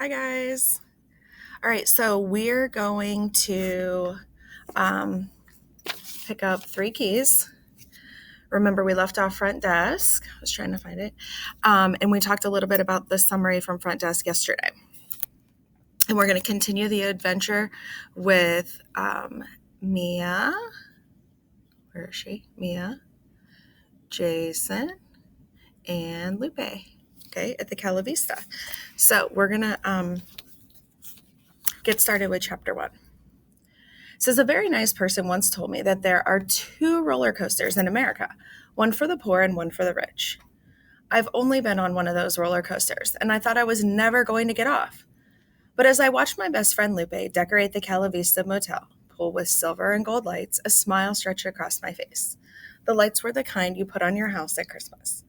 Hi, guys. All right, so we're going to um, pick up 3 keys. Remember, we left off front desk. I was trying to find it. And we talked a little bit about the summary from front desk yesterday. And we're going to continue the adventure with Mia. Where is she? Mia, Jason, and Lupe. Okay, at the Cala Vista. So we're going to get started with chapter 1. It says, a very nice person once told me that there are 2 roller coasters in America, one for the poor and one for the rich. I've only been on one of those roller coasters, and I thought I was never going to get off. But as I watched my best friend Lupe decorate the Cala Vista Motel pool with silver and gold lights, a smile stretched across my face. The lights were the kind you put on your house at Christmas.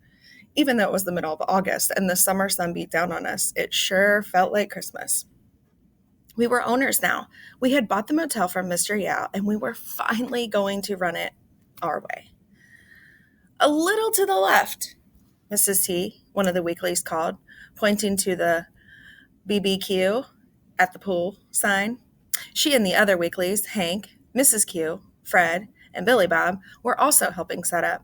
Even though it was the middle of August and the summer sun beat down on us, it sure felt like Christmas. We were owners now. We had bought the motel from Mr. Yao, and we were finally going to run it our way. A little to the left, Mrs. T, one of the weeklies called, pointing to the BBQ at the pool sign. She and the other weeklies, Hank, Mrs. Q, Fred, and Billy Bob, were also helping set up.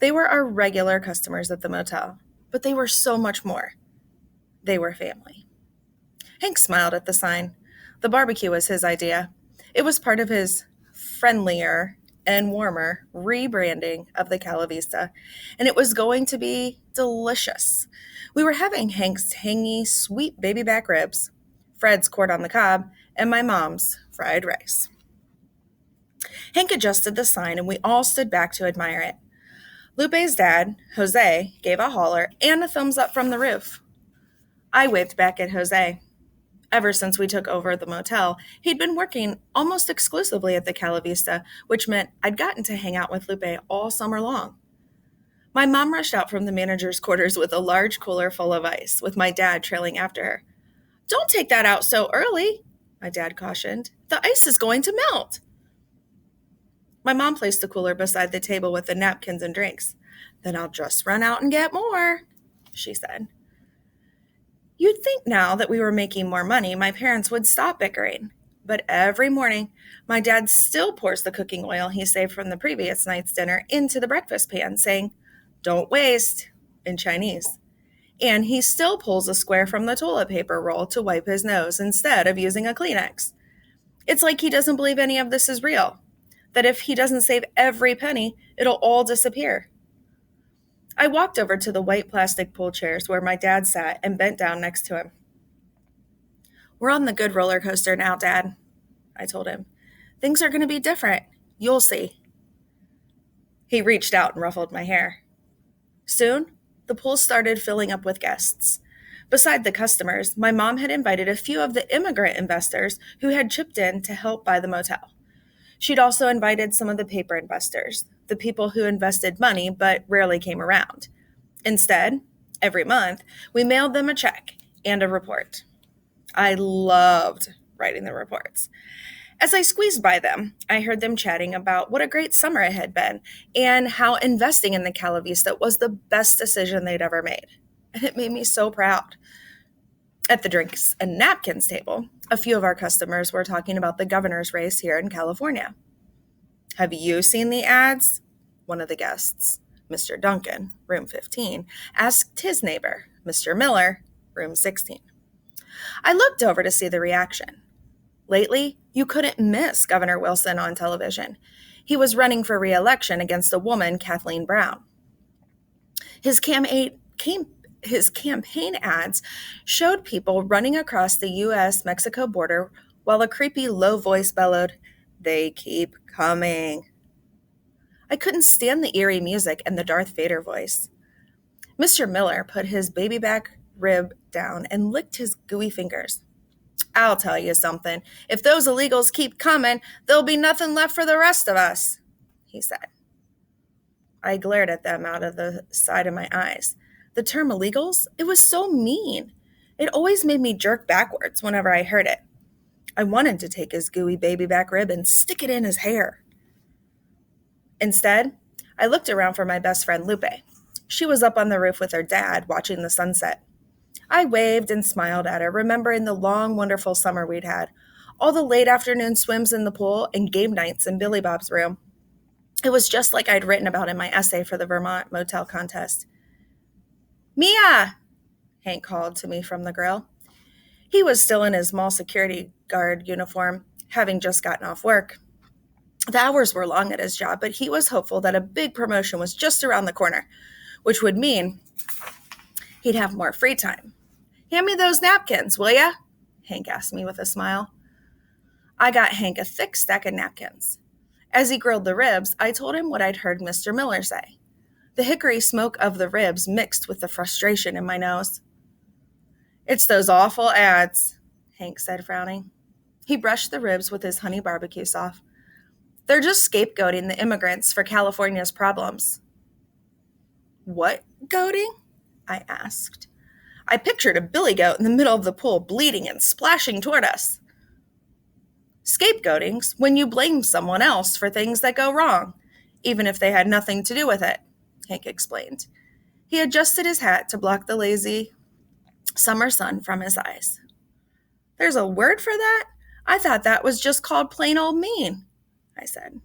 They were our regular customers at the motel, but they were so much more. They were family. Hank smiled at the sign. The barbecue was his idea. It was part of his friendlier and warmer rebranding of the Cala Vista, and it was going to be delicious. We were having Hank's tangy, sweet baby back ribs, Fred's corn on the cob, and my mom's fried rice. Hank adjusted the sign, and we all stood back to admire it. Lupe's dad, Jose, gave a holler and a thumbs up from the roof. I waved back at Jose. Ever since we took over the motel, he'd been working almost exclusively at the Cala Vista, which meant I'd gotten to hang out with Lupe all summer long. My mom rushed out from the manager's quarters with a large cooler full of ice, with my dad trailing after her. Don't take that out so early, my dad cautioned. The ice is going to melt. My mom placed the cooler beside the table with the napkins and drinks. Then I'll just run out and get more, she said. You'd think now that we were making more money, my parents would stop bickering. But every morning, my dad still pours the cooking oil he saved from the previous night's dinner into the breakfast pan, saying, "Don't waste," in Chinese. And he still pulls a square from the toilet paper roll to wipe his nose instead of using a Kleenex. It's like he doesn't believe any of this is real, that if he doesn't save every penny, it'll all disappear. I walked over to the white plastic pool chairs where my dad sat and bent down next to him. We're on the good roller coaster now, Dad, I told him. Things are going to be different. You'll see. He reached out and ruffled my hair. Soon, the pool started filling up with guests. Beside the customers, my mom had invited a few of the immigrant investors who had chipped in to help buy the motel. She'd also invited some of the paper investors, the people who invested money but rarely came around. Instead, every month, we mailed them a check and a report. I loved writing the reports. As I squeezed by them, I heard them chatting about what a great summer it had been and how investing in the Cala Vista was the best decision they'd ever made. And it made me so proud. At the drinks and napkins table, a few of our customers were talking about the governor's race here in California. Have you seen the ads? One of the guests, Mr. Duncan, room 15, asked his neighbor, Mr. Miller, room 16. I looked over to see the reaction. Lately, you couldn't miss Governor Wilson on television. He was running for re-election against a woman, Kathleen Brown. His campaign ads showed people running across the U.S.-Mexico border while a creepy low voice bellowed, "They keep coming." I couldn't stand the eerie music and the Darth Vader voice. Mr. Miller put his baby back rib down and licked his gooey fingers. I'll tell you something. If those illegals keep coming, there'll be nothing left for the rest of us, he said. I glared at them out of the side of my eyes. The term illegals, it was so mean. It always made me jerk backwards whenever I heard it. I wanted to take his gooey baby back rib and stick it in his hair. Instead, I looked around for my best friend Lupe. She was up on the roof with her dad watching the sunset. I waved and smiled at her, remembering the long, wonderful summer we'd had, all the late afternoon swims in the pool and game nights in Billy Bob's room. It was just like I'd written about in my essay for the Vermont Motel Contest. Mia! Hank called to me from the grill. He was still in his mall security guard uniform, having just gotten off work. The hours were long at his job, but he was hopeful that a big promotion was just around the corner, which would mean he'd have more free time. Hand me those napkins, will ya? Hank asked me with a smile. I got Hank a thick stack of napkins. As he grilled the ribs, I told him what I'd heard Mr. Miller say. The hickory smoke of the ribs mixed with the frustration in my nose. It's those awful ads, Hank said, frowning. He brushed the ribs with his honey barbecue sauce. They're just scapegoating the immigrants for California's problems. What goating? I asked. I pictured a billy goat in the middle of the pool, bleeding and splashing toward us. Scapegoating's when you blame someone else for things that go wrong, even if they had nothing to do with it, Hank explained. He adjusted his hat to block the lazy summer sun from his eyes. There's a word for that? I thought that was just called plain old mean, I said.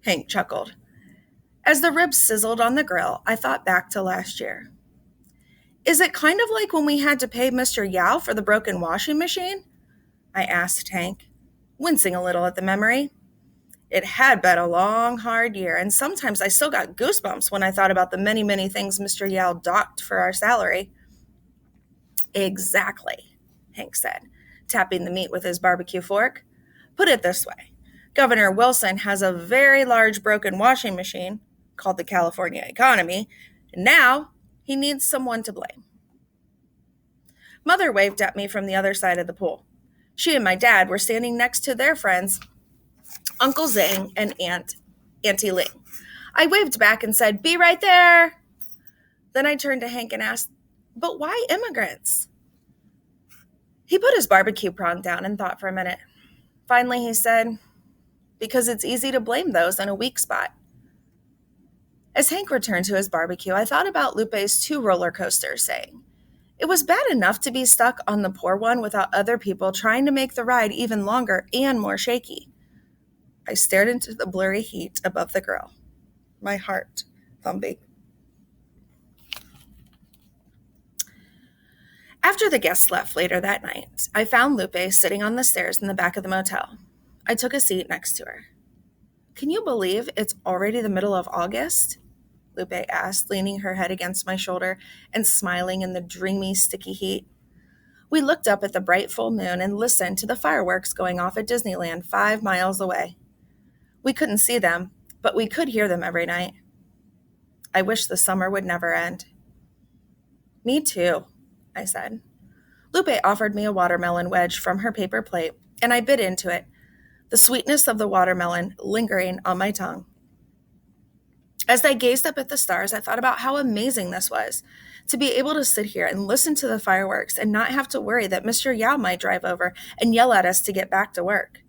Hank chuckled. As the ribs sizzled on the grill, I thought back to last year. Is it kind of like when we had to pay Mr. Yao for the broken washing machine? I asked Hank, wincing a little at the memory. It had been a long, hard year, and sometimes I still got goosebumps when I thought about the many, many things Mr. Yao docked for our salary. Exactly, Hank said, tapping the meat with his barbecue fork. Put it this way. Governor Wilson has a very large broken washing machine, called the California economy, and now he needs someone to blame. Mother waved at me from the other side of the pool. She and my dad were standing next to their friends, Uncle Zhang and Auntie Ling. I waved back and said, "Be right there." Then I turned to Hank and asked, "But why immigrants?" He put his barbecue prong down and thought for a minute. Finally, he said, "Because it's easy to blame those in a weak spot." As Hank returned to his barbecue, I thought about Lupe's 2 roller coasters, saying, it was bad enough to be stuck on the poor one without other people trying to make the ride even longer and more shaky. I stared into the blurry heat above the grill, my heart thumping. After the guests left later that night, I found Lupe sitting on the stairs in the back of the motel. I took a seat next to her. Can you believe it's already the middle of August? Lupe asked, leaning her head against my shoulder and smiling in the dreamy, sticky heat. We looked up at the bright full moon and listened to the fireworks going off at Disneyland 5 miles away. We couldn't see them, but we could hear them every night. I wish the summer would never end. Me too, I said. Lupe offered me a watermelon wedge from her paper plate, and I bit into it, the sweetness of the watermelon lingering on my tongue. As I gazed up at the stars, I thought about how amazing this was, to be able to sit here and listen to the fireworks and not have to worry that Mr. Yao might drive over and yell at us to get back to work.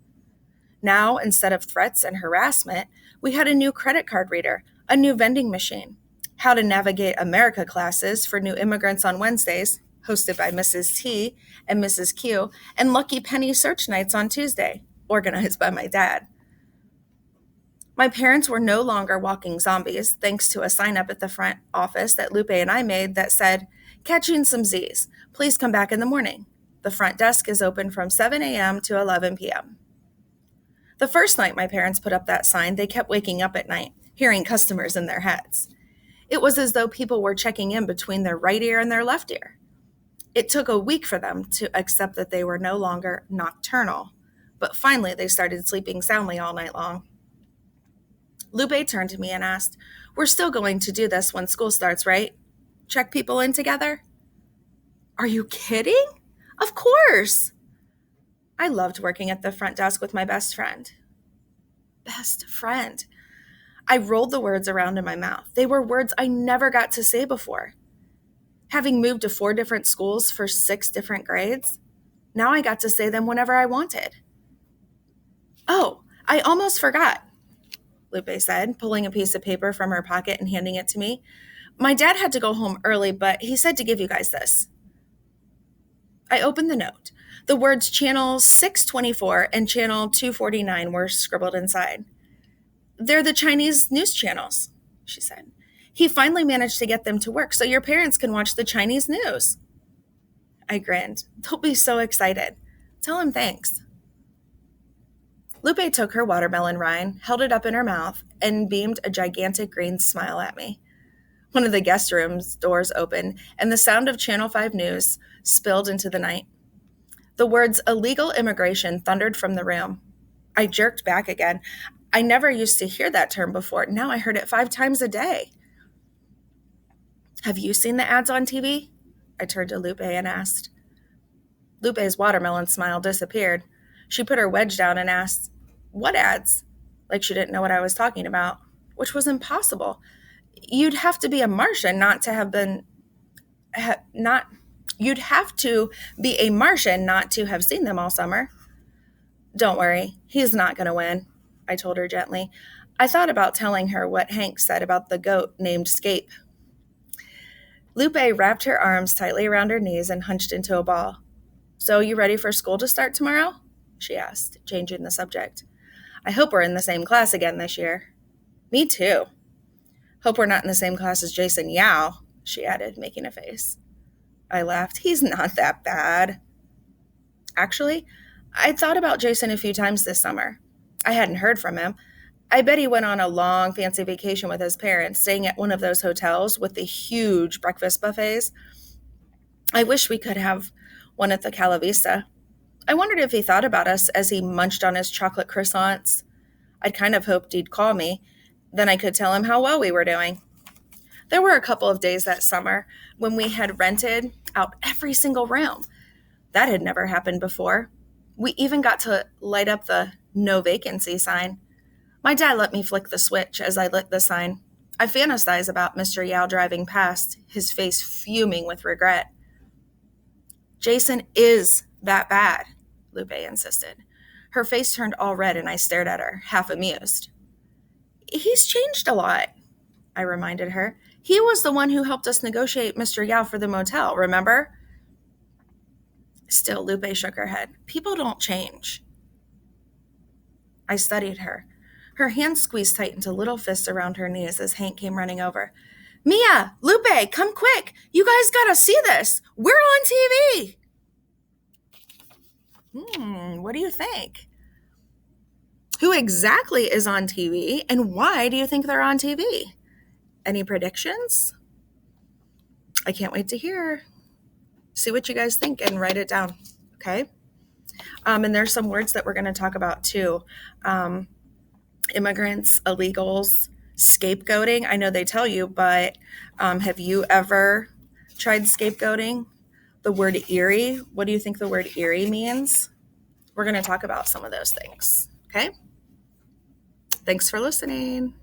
Now, instead of threats and harassment, we had a new credit card reader, a new vending machine, how to navigate America classes for new immigrants on Wednesdays, hosted by Mrs. T and Mrs. Q, and Lucky Penny search nights on Tuesday, organized by my dad. My parents were no longer walking zombies, thanks to a sign up at the front office that Lupe and I made that said, "Catching some Z's. Please come back in the morning. The front desk is open from 7 a.m. to 11 p.m. The first night my parents put up that sign, they kept waking up at night, hearing customers in their heads. It was as though people were checking in between their right ear and their left ear. It took a week for them to accept that they were no longer nocturnal, but finally they started sleeping soundly all night long. Lupe turned to me and asked, "We're still going to do this when school starts, right? Check people in together?" Are you kidding? Of course! I loved working at the front desk with my best friend. Best friend. I rolled the words around in my mouth. They were words I never got to say before. Having moved to 4 different schools for 6 different grades, now I got to say them whenever I wanted. Oh, I almost forgot, Lupe said, pulling a piece of paper from her pocket and handing it to me. My dad had to go home early, but he said to give you guys this. I opened the note. The words Channel 624 and Channel 249 were scribbled inside. They're the Chinese news channels, she said. He finally managed to get them to work so your parents can watch the Chinese news. I grinned. They'll be so excited. Tell him thanks. Lupe took her watermelon rind, held it up in her mouth, and beamed a gigantic green smile at me. One of the guest rooms' doors opened, and the sound of Channel 5 News spilled into the night. The words illegal immigration thundered from the room. I jerked back again. I never used to hear that term before. Now I heard it 5 times a day. Have you seen the ads on TV? I turned to Lupe and asked. Lupe's watermelon smile disappeared. She put her wedge down and asked, What ads? Like she didn't know what I was talking about, which was impossible. You'd have to be a Martian not to have been, you'd have to be a Martian not to have seen them all summer. Don't worry, he's not going to win, I told her gently. I thought about telling her what Hank said about the goat named Scape. Lupe wrapped her arms tightly around her knees and hunched into a ball. So you ready for school to start tomorrow? She asked, changing the subject. I hope we're in the same class again this year. Me too. Hope we're not in the same class as Jason Yao, she added, making a face. I laughed. He's not that bad. Actually, I'd thought about Jason a few times this summer. I hadn't heard from him. I bet he went on a long, fancy vacation with his parents, staying at one of those hotels with the huge breakfast buffets. I wish we could have one at the Cala Vista. I wondered if he thought about us as he munched on his chocolate croissants. I'd kind of hoped he'd call me. Then I could tell him how well we were doing. There were a couple of days that summer when we had rented out every single room. That had never happened before. We even got to light up the no vacancy sign. My dad let me flick the switch as I lit the sign. I fantasized about Mr. Yao driving past, his face fuming with regret. Jason is that bad, Lupe insisted. Her face turned all red and I stared at her, half amused. He's changed a lot, I reminded her. He was the one who helped us negotiate Mr. Yao for the motel, remember? Still, Lupe shook her head. People don't change. I studied her. Her hands squeezed tight into little fists around her knees as Hank came running over. Mia, Lupe, come quick. You guys gotta see this. We're on TV. What do you think? Who exactly is on TV and why do you think they're on TV? Any predictions? I can't wait to hear. See what you guys think and write it down, okay? And there's some words that we're going to talk about too. Immigrants, illegals, scapegoating. I know they tell you, but have you ever tried scapegoating? The word eerie. What do you think the word eerie means? We're going to talk about some of those things, okay? Thanks for listening.